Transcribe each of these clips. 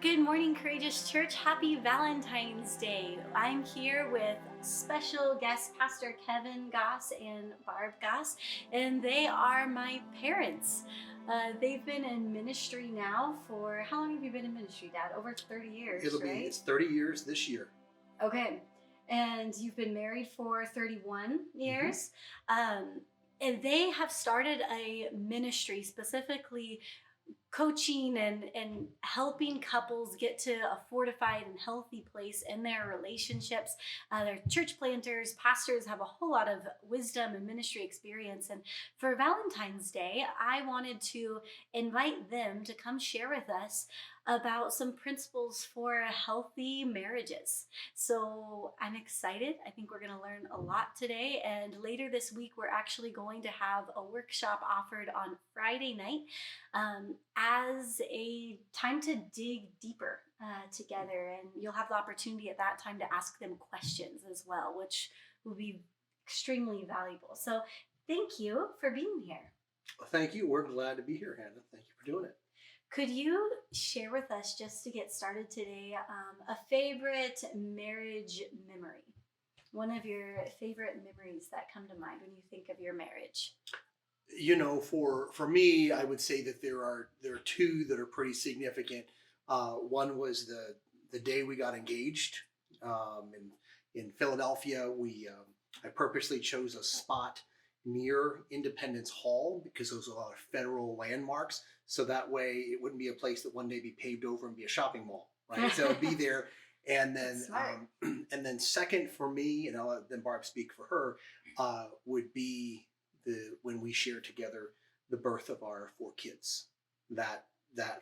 Good morning, Courageous Church. Happy Valentine's Day. I'm here with special guest Pastor Kevin Goos and Barb Goos, and they are my parents. They've been in ministry now for, how long have you been in ministry, Dad? Over 30 years, right? It's 30 years this year. Okay. And you've been married for 31 years. And they have started a ministry specifically coaching and helping couples get to a fortified and healthy place in their relationships. They're church planters, pastors, have a whole lot of wisdom and ministry experience. And for Valentine's Day, I wanted to invite them to come share with us about some principles for healthy marriages. So I'm excited. I think we're going to learn a lot today. And later this week, we're actually going to have a workshop offered on Friday night as a time to dig deeper together. And you'll have the opportunity at that time to ask them questions as well, which will be extremely valuable. So thank you for being here. Well, thank you. We're glad to be here, Hannah. Thank you for doing it. Could you share with us, just to get started today, a favorite marriage memory? One of your favorite memories that come to mind when you think of your marriage? You know, for me, I would say that there are two that are pretty significant. One was the day we got engaged in Philadelphia. I purposely chose a spot near Independence Hall because there was a lot of federal landmarks. So that way it wouldn't be a place that one day be paved over and be a shopping mall, right? So it'd be there. And then second for me, and I'll let then Barb speak for her, would be when we shared together the birth of our 4 kids. That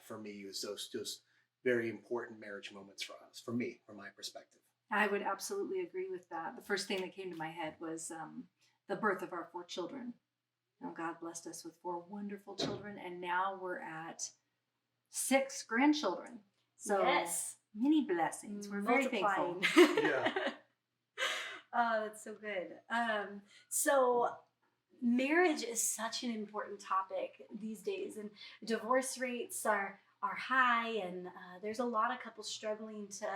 for me was those just very important marriage moments for us, for me, from my perspective. I would absolutely agree with that. The first thing that came to my head was the birth of our 4 children. God blessed us with 4 wonderful children, and now we're at 6 grandchildren. So yes, many blessings. We're very thankful. Yeah. Oh, that's so good. So marriage is such an important topic these days, and divorce rates are high, and there's a lot of couples struggling to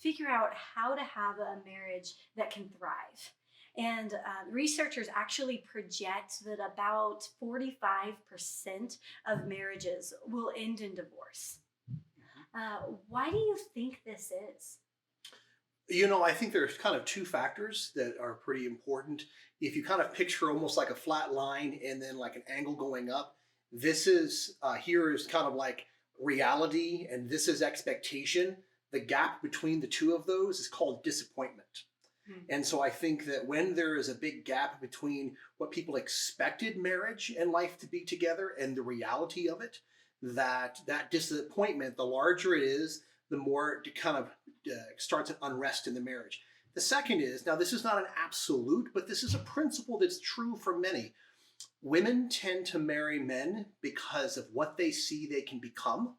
figure out how to have a marriage that can thrive. And researchers actually project that about 45% of marriages will end in divorce. Why do you think this is? You know, I think there's kind of 2 factors that are pretty important. If you kind of picture almost like a flat line and then like an angle going up, this is, here is kind of like reality and this is expectation. The gap between the 2 of those is called disappointment. And so I think that when there is a big gap between what people expected marriage and life to be together and the reality of it, that disappointment, the larger it is, the more it kind of starts an unrest in the marriage. The second is, now this is not an absolute, but this is a principle that's true for many. Women tend to marry men because of what they see they can become.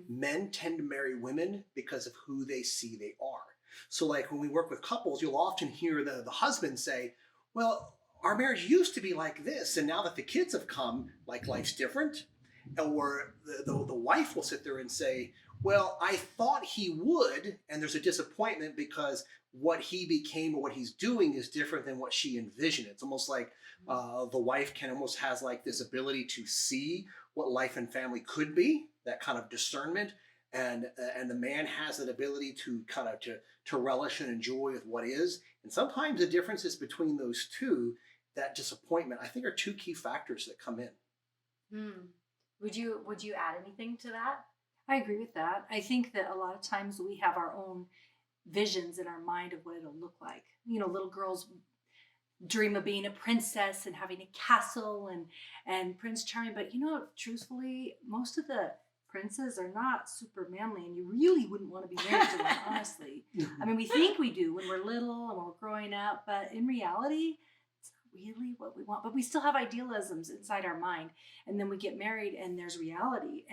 Men tend to marry women because of who they see they are. So like when we work with couples, you'll often hear the husband say, well, our marriage used to be like this, and now that the kids have come, like life's different. Or the wife will sit there and say, well, I thought he would, and there's a disappointment because what he became or what he's doing is different than what she envisioned. It's almost like the wife almost has like this ability to see what life and family could be, that kind of discernment. And the man has that ability to kind of to relish and enjoy with what is. And sometimes the differences between those 2, that disappointment, I think are 2 key factors that come in. Would you add anything to that? I agree with that. I think that a lot of times we have our own visions in our mind of what it'll look like. You know, little girls dream of being a princess and having a castle and Prince Charming. But, you know, truthfully, most of the princes are not super manly, and you really wouldn't want to be married to them, honestly. I mean, we think we do when we're little and when we're growing up, but in reality, it's not really what we want. But we still have idealisms inside our mind, and then we get married, and there's reality,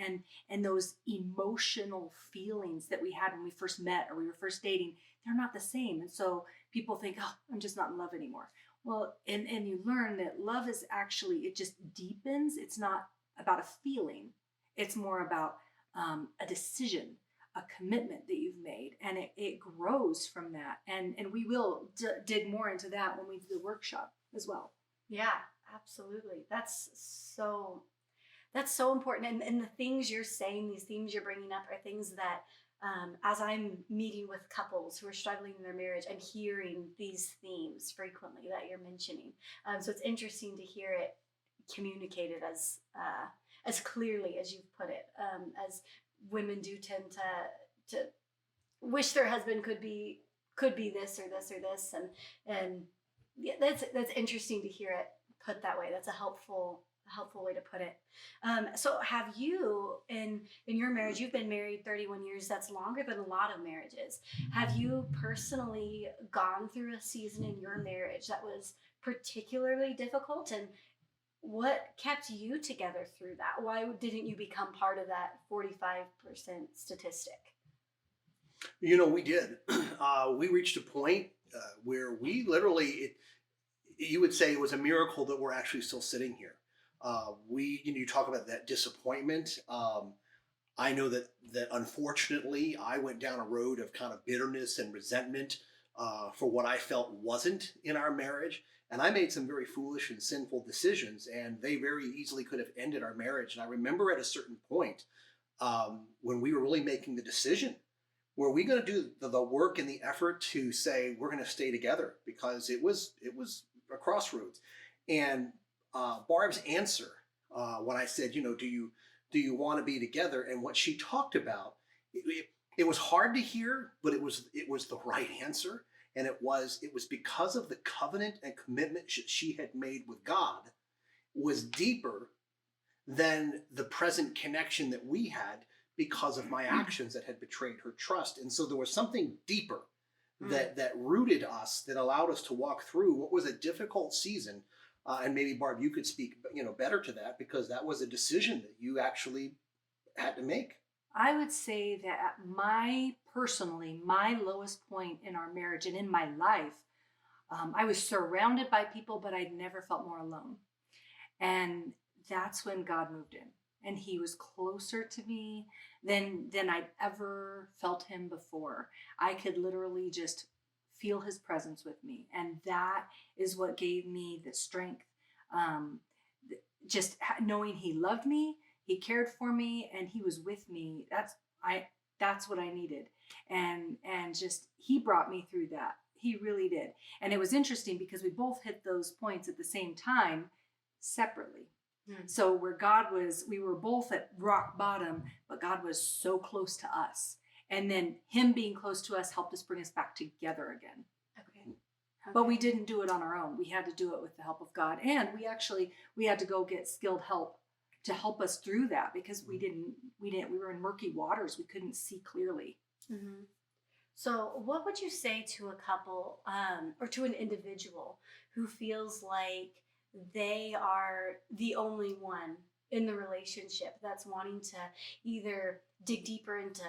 and those emotional feelings that we had when we first met or we were first dating, they're not the same. And so people think, oh, I'm just not in love anymore. Well, and you learn that love is actually, it just deepens. It's not about a feeling. It's more about a decision, a commitment that you've made, and it grows from that. And we will dig more into that when we do the workshop as well. Yeah, absolutely. That's so important. And the things you're saying, these themes you're bringing up, are things that, as I'm meeting with couples who are struggling in their marriage, I'm hearing these themes frequently that you're mentioning. So it's interesting to hear it communicated as clearly as you've put it. As women do tend to wish their husband could be this or this or this, and yeah, that's interesting to hear it put that way. That's a helpful way to put it. So have you, in your marriage, you've been married 31 years. That's longer than a lot of marriages. Have you personally gone through a season in your marriage that was particularly difficult, and what kept you together through that? Why didn't you become part of that 45% statistic? We did. We reached a point where we literally, you would say it was a miracle that we're actually still sitting here. You talk about that disappointment. I know that unfortunately I went down a road of kind of bitterness and resentment for what I felt wasn't in our marriage. And I made some very foolish and sinful decisions, and they very easily could have ended our marriage. And I remember at a certain point when we were really making the decision, were we going to do the work and the effort to say we're going to stay together, because it was a crossroads. And Barb's answer when I said, do you want to be together, and what she talked about, it was hard to hear, but it was the right answer. And it was because of the covenant and commitment she had made with God was deeper than the present connection that we had because of my actions that had betrayed her trust. And so there was something deeper that rooted us, that allowed us to walk through what was a difficult season. And maybe Barb, you could speak better to that, because that was a decision that you actually had to make. I would say that my lowest point in our marriage and in my life, I was surrounded by people, but I'd never felt more alone. And that's when God moved in, and he was closer to me than I'd ever felt him before. I could literally just feel his presence with me. And that is what gave me the strength. Just knowing he loved me, he cared for me, and he was with me. That's what I needed. And just, he brought me through that. He really did. And it was interesting because we both hit those points at the same time, separately. So where God was, we were both at rock bottom, but God was so close to us. And then him being close to us helped us bring us back together again. Okay. But we didn't do it on our own. We had to do it with the help of God. And we had to go get skilled help to help us through that, because we were in murky waters. We couldn't see clearly. Mm-hmm. So what would you say to a couple or to an individual who feels like they are the only one in the relationship that's wanting to either dig deeper into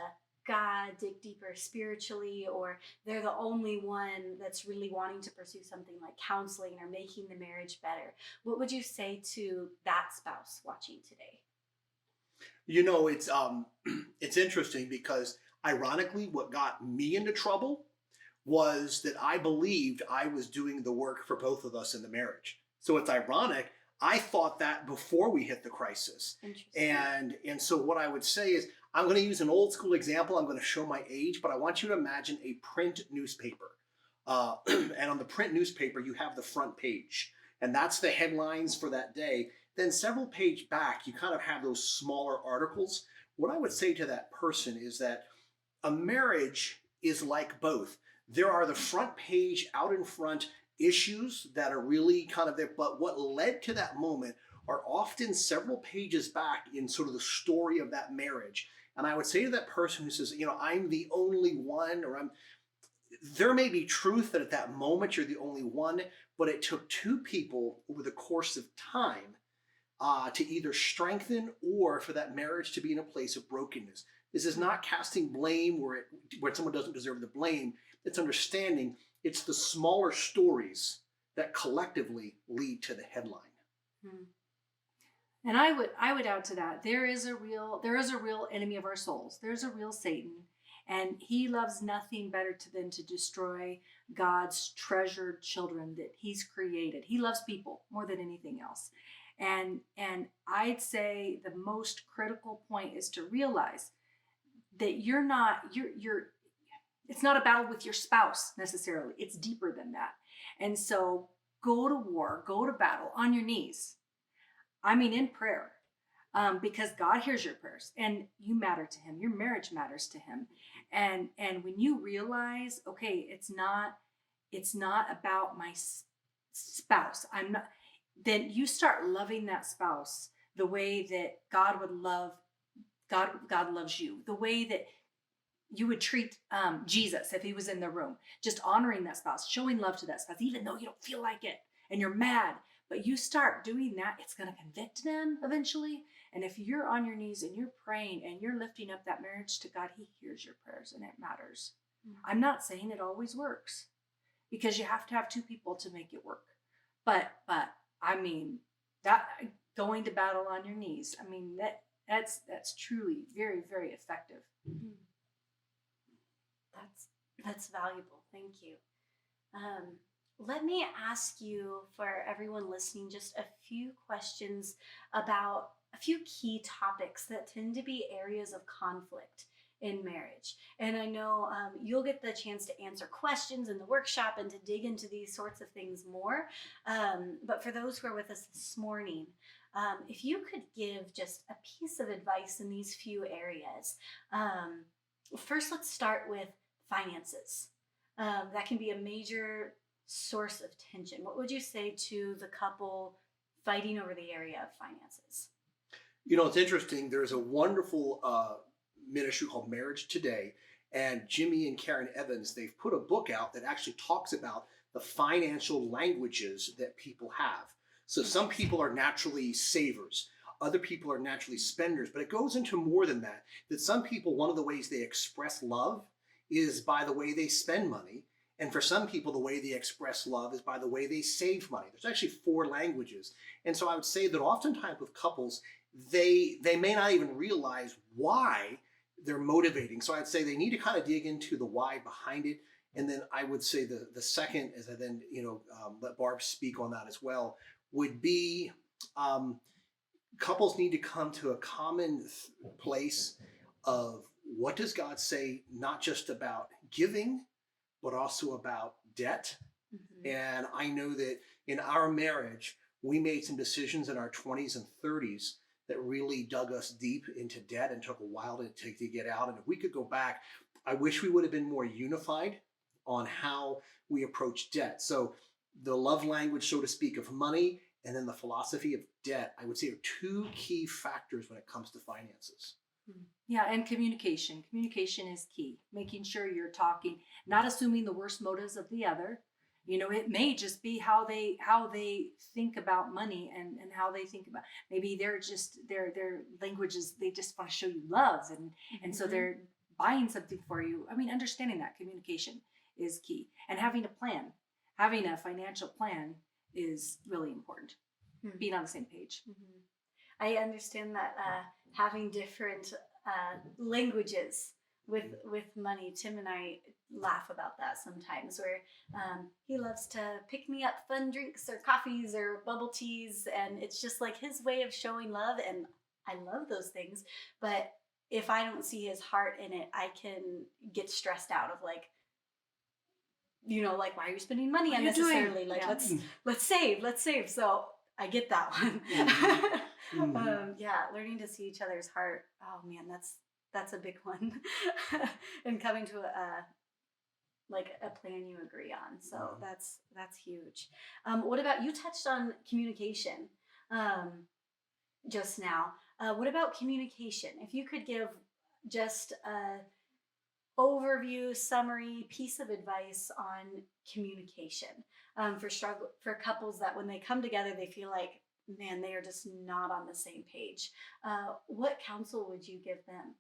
God, dig deeper spiritually, or they're the only one that's really wanting to pursue something like counseling or making the marriage better? What would you say to that spouse watching today? It's interesting, because ironically, what got me into trouble was that I believed I was doing the work for both of us in the marriage. So it's ironic. I thought that before we hit the crisis. And so what I would say is, I'm going to use an old school example. I'm going to show my age, but I want you to imagine a print newspaper. And on the print newspaper, you have the front page, and that's the headlines for that day. Then several pages back, you kind of have those smaller articles. What I would say to that person is that a marriage is like both. There are the front page, out in front issues that are really kind of there, but what led to that moment are often several pages back in sort of the story of that marriage. And I would say to that person who says, I'm the only one, or there may be truth that at that moment you're the only one, but it took two people over the course of time to either strengthen or for that marriage to be in a place of brokenness. This is not casting blame where someone doesn't deserve the blame. It's understanding it's the smaller stories that collectively lead to the headline. And I would add to that, there is a real enemy of our souls. There's a real Satan, and he loves nothing better than to destroy God's treasured children that he's created. He loves people more than anything else. And I'd say the most critical point is to realize that you're it's not a battle with your spouse necessarily. It's deeper than that. And so go to war, go to battle on your knees. I mean, in prayer, because God hears your prayers and you matter to him. Your marriage matters to him. And when you realize, okay, it's not about my spouse. Then you start loving that spouse the way that God loves you, the way that you would treat Jesus if he was in the room, just honoring that spouse, showing love to that spouse, even though you don't feel like it and you're mad. But you start doing that, it's going to convict them eventually. And if you're on your knees and you're praying and you're lifting up that marriage to God, he hears your prayers and it matters. I'm not saying it always works, because you have to have two people to make it work. But I mean, that going to battle on your knees, I mean, that's truly very, very effective. That's valuable. Thank you. Let me ask you, for everyone listening, just a few questions about a few key topics that tend to be areas of conflict in marriage. And I know you'll get the chance to answer questions in the workshop and to dig into these sorts of things more. But for those who are with us this morning, if you could give just a piece of advice in these few areas. First, let's start with finances. That can be a major source of tension. What would you say to the couple fighting over the area of finances? You know, it's interesting. There's a wonderful ministry called Marriage Today, and Jimmy and Karen Evans, they've put a book out that actually talks about the financial languages that people have. So some people are naturally savers. Other people are naturally spenders, but it goes into more than that. That some people, one of the ways they express love is by the way they spend money. And for some people, the way they express love is by the way they save money. There's actually 4 languages. And so I would say that oftentimes with couples, they may not even realize why they're motivating. So I'd say they need to kind of dig into the why behind it. And then I would say the second, as I then, let Barb speak on that as well, would be couples need to come to a common place of what does God say, not just about giving, but also about debt. Mm-hmm. And I know that in our marriage, we made some decisions in our 20s and 30s that really dug us deep into debt and took a while to get out. And if we could go back, I wish we would have been more unified on how we approach debt. So the love language, so to speak, of money, and then the philosophy of debt, I would say, are 2 key factors when it comes to finances. Yeah, and communication. Communication is key. Making sure you're talking, not assuming the worst motives of the other. It may just be how they think about money and how they think about, maybe they're just their languages, they just want to show you love and so they're buying something for you. I mean, understanding that communication is key, and having a financial plan is really important. Being on the same page. I understand that having different languages with money. Tim and I laugh about that sometimes, where he loves to pick me up fun drinks or coffees or bubble teas, and it's just like his way of showing love, and I love those things. But if I don't see his heart in it, I can get stressed out of like, why are you spending money unnecessarily? Like, let's save. So I get that one. Learning to see each other's heart. Oh man, that's a big one. And coming to a plan you agree on. So that's huge. What about, you touched on communication just now. What about communication? If you could give just a overview, summary, piece of advice on communication for couples that when they come together, they feel like, man, they are just not on the same page. What counsel would you give them?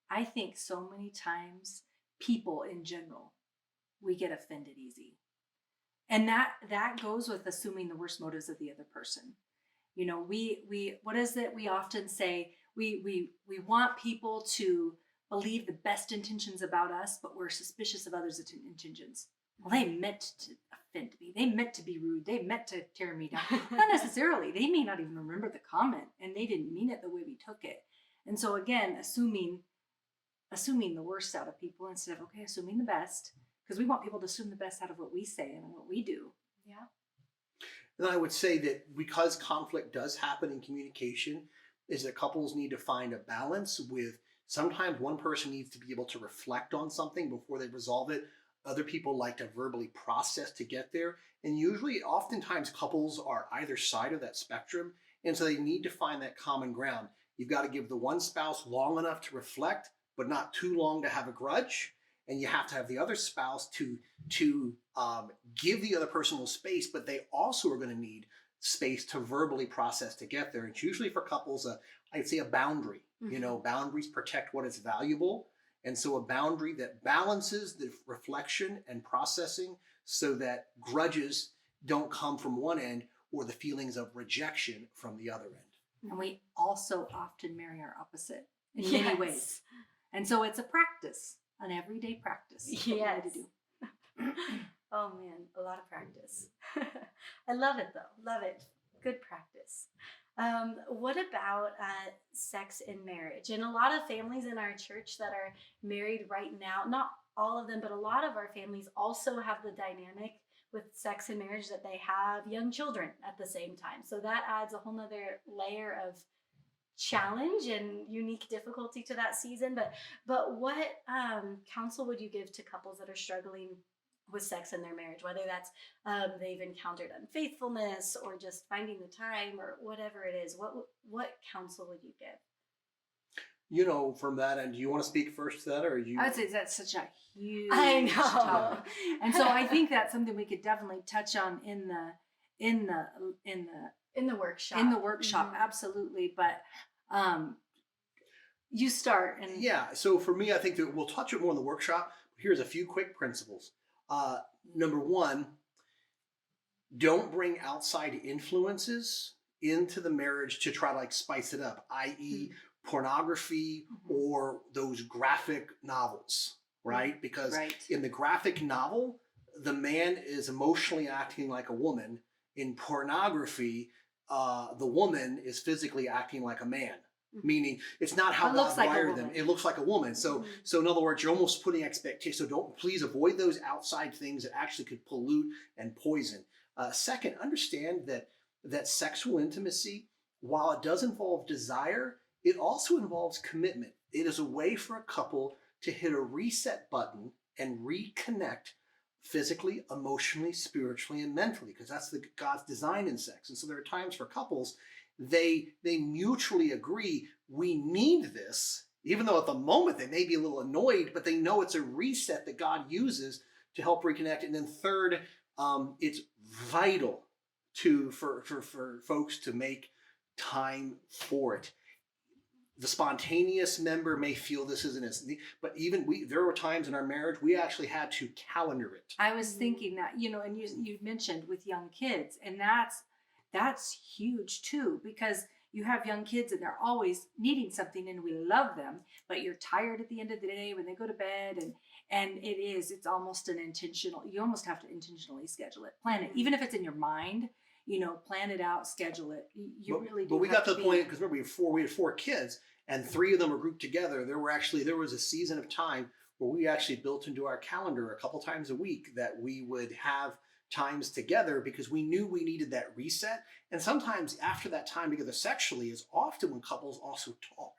I think so many times people in general, we get offended easy. And that goes with assuming the worst motives of the other person. You know, we what is it? We often say we want people to believe the best intentions about us, but we're suspicious of others' intentions. Well, they meant to offend me. They meant to be rude. They meant to tear me down. Not necessarily. They may not even remember the comment, and they didn't mean it the way we took it. And so again, assuming the worst out of people instead of assuming the best, because we want people to assume the best out of what we say and what we do. Yeah. And I would say that because conflict does happen in communication, is that couples need to find a balance with sometimes one person needs to be able to reflect on something before they resolve it. Other people like to verbally process to get there. And usually, oftentimes, couples are either side of that spectrum. And so they need to find that common ground. You've got to give the one spouse long enough to reflect, but not too long to have a grudge. And you have to have the other spouse to give the other person a little space, but they also are going to need space to verbally process to get there. It's usually for couples, I'd say a boundary. Mm-hmm. You know, boundaries protect what is valuable. And so a boundary that balances the reflection and processing so that grudges don't come from one end or the feelings of rejection from the other end. And we also often marry our opposite in many ways. And so it's a practice, an everyday practice. Yes. To do. Oh man, a lot of practice. I love it though. Love it. Good practice. What about sex in marriage? And a lot of families in our church that are married right now, not all of them, but a lot of our families also have the dynamic with sex and marriage that they have young children at the same time. So that adds a whole nother layer of challenge and unique difficulty to that season. But what counsel would you give to couples that are struggling with sex in their marriage, whether that's they've encountered unfaithfulness or just finding the time or whatever it is? What counsel would you give? You know, from that end, do you want to speak first to that, or you? I would say that's such a huge I know. topic. And so I think that's something we could definitely touch on in the workshop. Mm-hmm. Absolutely. But you start. And yeah. So for me, I think that we'll touch it more in the workshop. Here's a few quick principles. Number one, don't bring outside influences into the marriage to try to like spice it up, i.e. pornography or those graphic novels, right? Because in the graphic novel, the man is emotionally acting like a woman. In pornography, the woman is physically acting like a man. Meaning it's not how God wired them. It looks like a woman. So in other words, you're almost putting expectations. So please avoid those outside things that actually could pollute and poison. Second, understand that sexual intimacy, while it does involve desire, it also involves commitment. It is a way for a couple to hit a reset button and reconnect physically, emotionally, spiritually, and mentally, because that's God's design in sex. And so there are times for couples they mutually agree we need this, even though at the moment they may be a little annoyed, but they know it's a reset that God uses to help reconnect. And then third, it's vital for folks to make time for it. The spontaneous member may feel this isn't as neat, but there were times in our marriage we actually had to calendar it. I was thinking that, and you mentioned with young kids, and that's huge too, because you have young kids and they're always needing something and we love them, but you're tired at the end of the day when they go to bed, and it's almost you almost have to intentionally schedule it, plan it, even if it's in your mind, plan it out, schedule it. Really do. But we got to the point, because remember we had four kids and three of them were grouped together. There was a season of time where we actually built into our calendar a couple times a week that we would have times together, because we knew we needed that reset. And sometimes after that time together sexually is often when couples also talk,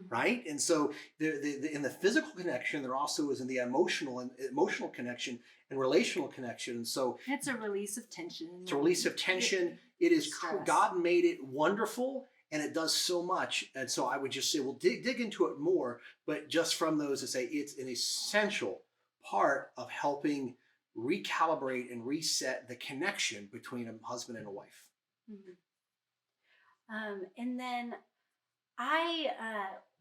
right? And so in the physical connection, there also is in the emotional connection and relational connection. And so it's a release of tension. It's a release of tension. It is God made it wonderful, and it does so much. And so I would just say, well, dig into it more, but just from those to say it's an essential part of helping recalibrate and reset the connection between a husband and a wife. And then I'd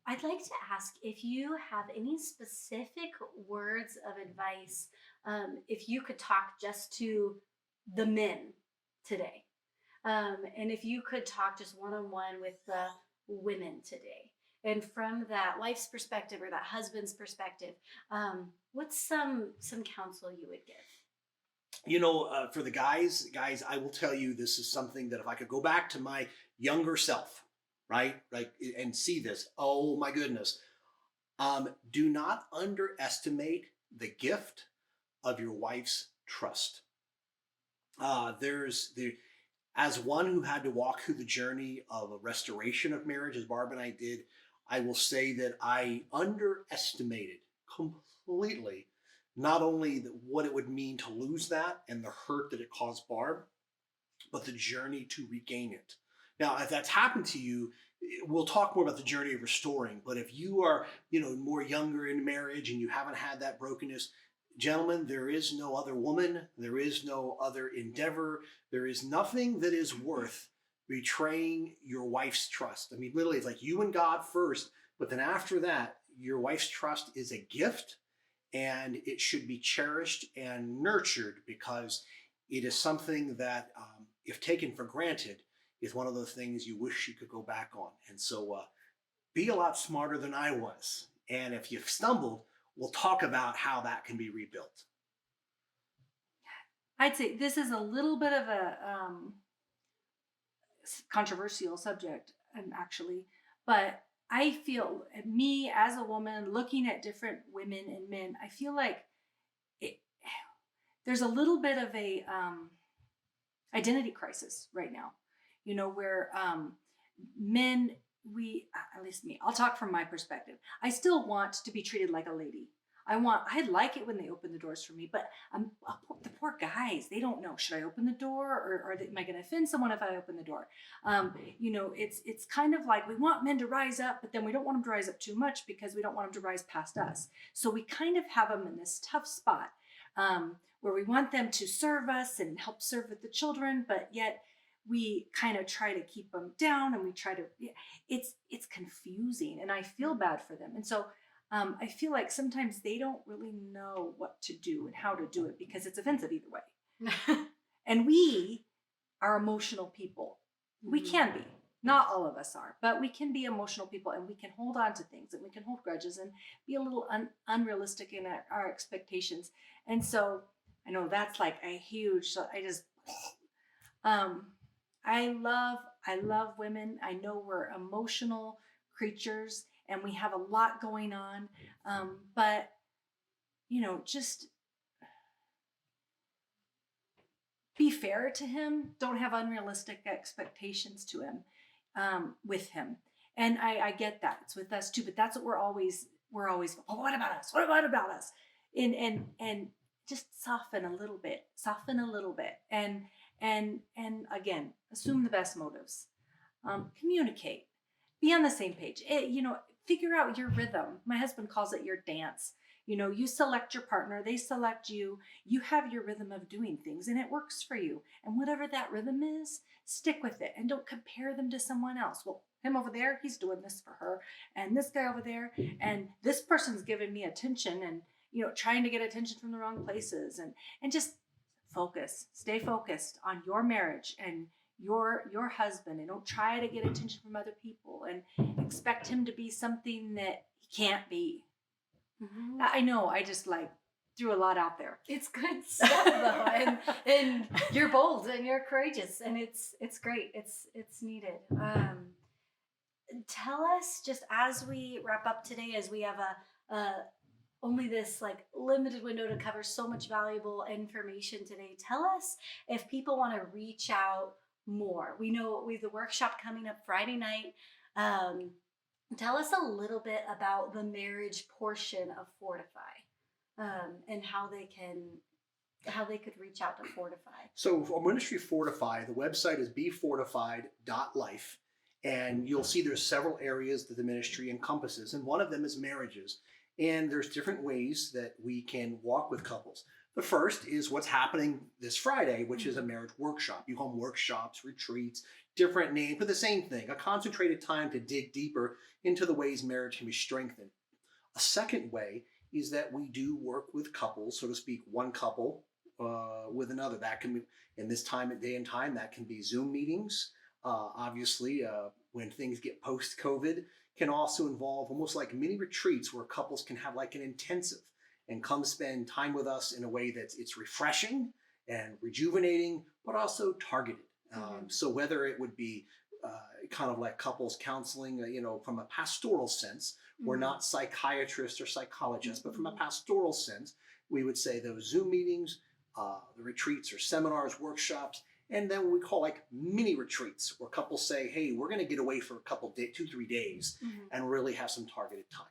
like to ask if you have any specific words of advice, if you could talk just to the men today. And if you could talk just one-on-one with the women today, and from that wife's perspective or that husband's perspective, what's some counsel you would give? For the guys, I will tell you this is something that if I could go back to my younger self, right, like, and see this, oh my goodness, do not underestimate the gift of your wife's trust. There's the As one who had to walk through the journey of a restoration of marriage, as Barb and I did, I will say that I underestimated completely not only what it would mean to lose that and the hurt that it caused Barb, but the journey to regain it. Now, if that's happened to you, we'll talk more about the journey of restoring. But if you are, more younger in marriage and you haven't had that brokenness, gentlemen, there is no other woman, there is no other endeavor, there is nothing that is worth betraying your wife's trust. I mean, literally, it's like you and God first, but then after that, your wife's trust is a gift and it should be cherished and nurtured because it is something that, if taken for granted, is one of those things you wish you could go back on. And so be a lot smarter than I was. And if you've stumbled, we'll talk about how that can be rebuilt. I'd say this is a little bit of a controversial subject, actually, but I feel me as a woman looking at different women and men, I feel like there's a little bit of a identity crisis right now, where men, at least me, I'll talk from my perspective. I still want to be treated like a lady. I like it when they open the doors for me, but the poor guys, they don't know, should I open the door or am I going to offend someone if I open the door? It's kind of like we want men to rise up, but then we don't want them to rise up too much because we don't want them to rise past us. So we kind of have them in this tough spot where we want them to serve us and help serve with the children, but yet we kind of try to keep them down and we try to, it's confusing and I feel bad for them. And so I feel like sometimes they don't really know what to do and how to do it because it's offensive either way. And we are emotional people. We can be. Not all of us are, but we can be emotional people and we can hold on to things and we can hold grudges and be a little unrealistic in our expectations. And so I know that's like a huge, I love women. I know we're emotional creatures and we have a lot going on. But, just be fair to him. Don't have unrealistic expectations to him, with him. And I get that. It's with us too, but that's what we're always, oh, what about us? What about us? And just soften a little bit. And again, assume the best motives. Communicate. Be on the same page. Figure out your rhythm. My husband calls it your dance. You select your partner, they select you. You have your rhythm of doing things and it works for you. And whatever that rhythm is, stick with it and don't compare them to someone else. Well, him over there, he's doing this for her. And this guy over there, and this person's giving me attention and, trying to get attention from the wrong places and just stay focused on your marriage and your husband, and don't try to get attention from other people and expect him to be something that he can't be. Mm-hmm. I know I just threw a lot out there. It's good stuff though, and you're bold and you're courageous, and it's great. It's needed. Tell us, just as we wrap up today, as we have a only this limited window to cover so much valuable information today. Tell us if people want to reach out more. We know we have the workshop coming up Friday night. Tell us a little bit about the marriage portion of Fortify, and how they could reach out to Fortify. So for Ministry Fortify, the website is befortified.life, and you'll see there's several areas that the ministry encompasses, and one of them is marriages. And there's different ways that we can walk with couples. The first is what's happening this Friday, which is a marriage workshop. You call them workshops, retreats, different name, but the same thing, a concentrated time to dig deeper into the ways marriage can be strengthened. A second way is that we do work with couples, so to speak, one couple with another. That can be in this day and time. That can be Zoom meetings. Obviously, when things get post-COVID, can also involve almost like mini retreats where couples can have like an intensive and come spend time with us in a way that it's refreshing and rejuvenating, but also targeted. So whether it would be kind of like couples counseling, from a pastoral sense, we're not psychiatrists or psychologists, but from a pastoral sense, we would say those Zoom meetings, the retreats or seminars, workshops, and then what we call like mini retreats where couples say, hey, we're going to get away for a couple days, 2-3 days, and really have some targeted time.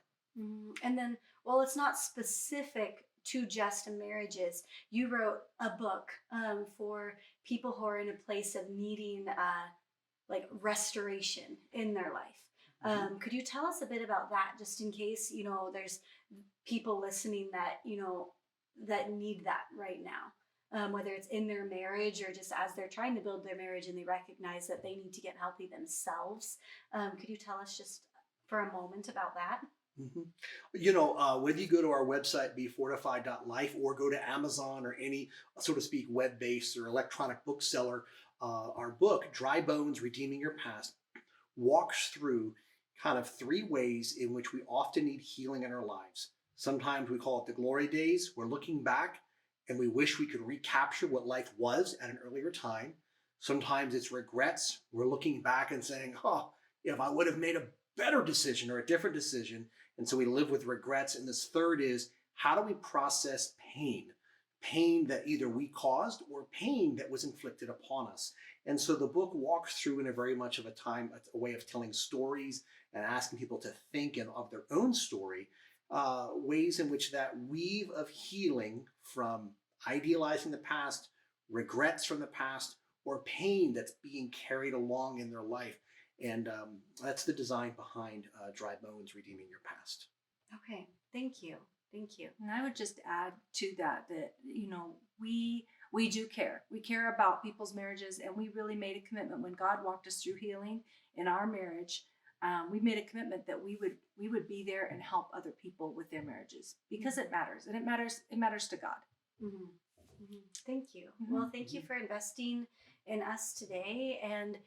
And then, well, it's not specific to just marriages. You wrote a book for people who are in a place of needing like restoration in their life. Could you tell us a bit about that, just in case, there's people listening that, that need that right now, whether it's in their marriage or just as they're trying to build their marriage and they recognize that they need to get healthy themselves. Could you tell us just for a moment about that? Whether you go to our website, befortify.life, or go to Amazon or any, so to speak, web-based or electronic bookseller, our book, Dry Bones, Redeeming Your Past, walks through kind of 3 ways in which we often need healing in our lives. Sometimes we call it the glory days. We're looking back and we wish we could recapture what life was at an earlier time. Sometimes it's regrets. We're looking back and saying, if I would have made a better decision or a different decision. And so we live with regrets. And this third is, how do we process pain? Pain that either we caused or pain that was inflicted upon us. And so the book walks through in a very much of a way of telling stories and asking people to think of their own story, ways in which that weave of healing from idealizing the past, regrets from the past, or pain that's being carried along in their life. And that's the design behind Dry Bones, Redeeming Your Past. Okay, thank you. Thank you. And I would just add to that, we do care. We care about people's marriages, and we really made a commitment when God walked us through healing in our marriage. We made a commitment that we would be there and help other people with their marriages, because it matters, and it matters to God. Thank you. Well, thank you for investing in us today. And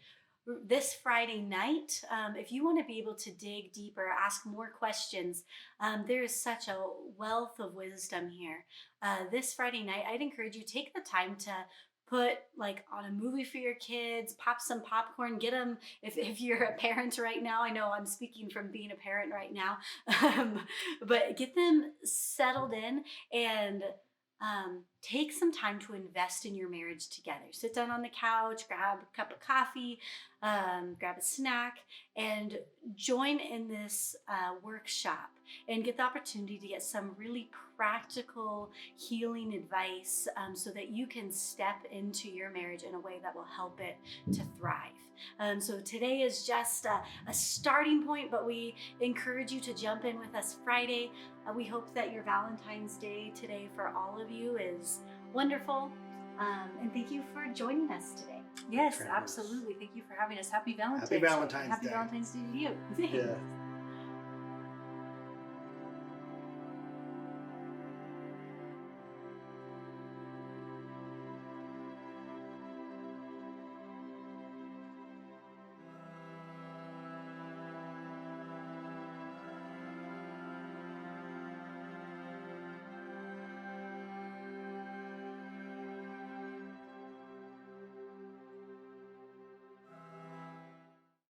this Friday night, if you want to be able to dig deeper, ask more questions, there is such a wealth of wisdom here. This Friday night, I'd encourage you, take the time to put like on a movie for your kids, pop some popcorn, get them, if you're a parent right now, I know I'm speaking from being a parent right now, but get them settled in and take some time to invest in your marriage together. Sit down on the couch, grab a cup of coffee, grab a snack, and join in this workshop and get the opportunity to get some really practical healing advice so that you can step into your marriage in a way that will help it to thrive. So today is just a starting point, but we encourage you to jump in with us Friday. We hope that your Valentine's Day today for all of you is wonderful. And thank you for joining us today. Yes, absolutely. Thank you for having us. Happy Valentine's Happy Valentine's Day. Happy Day. Valentine's Day to you. Yeah.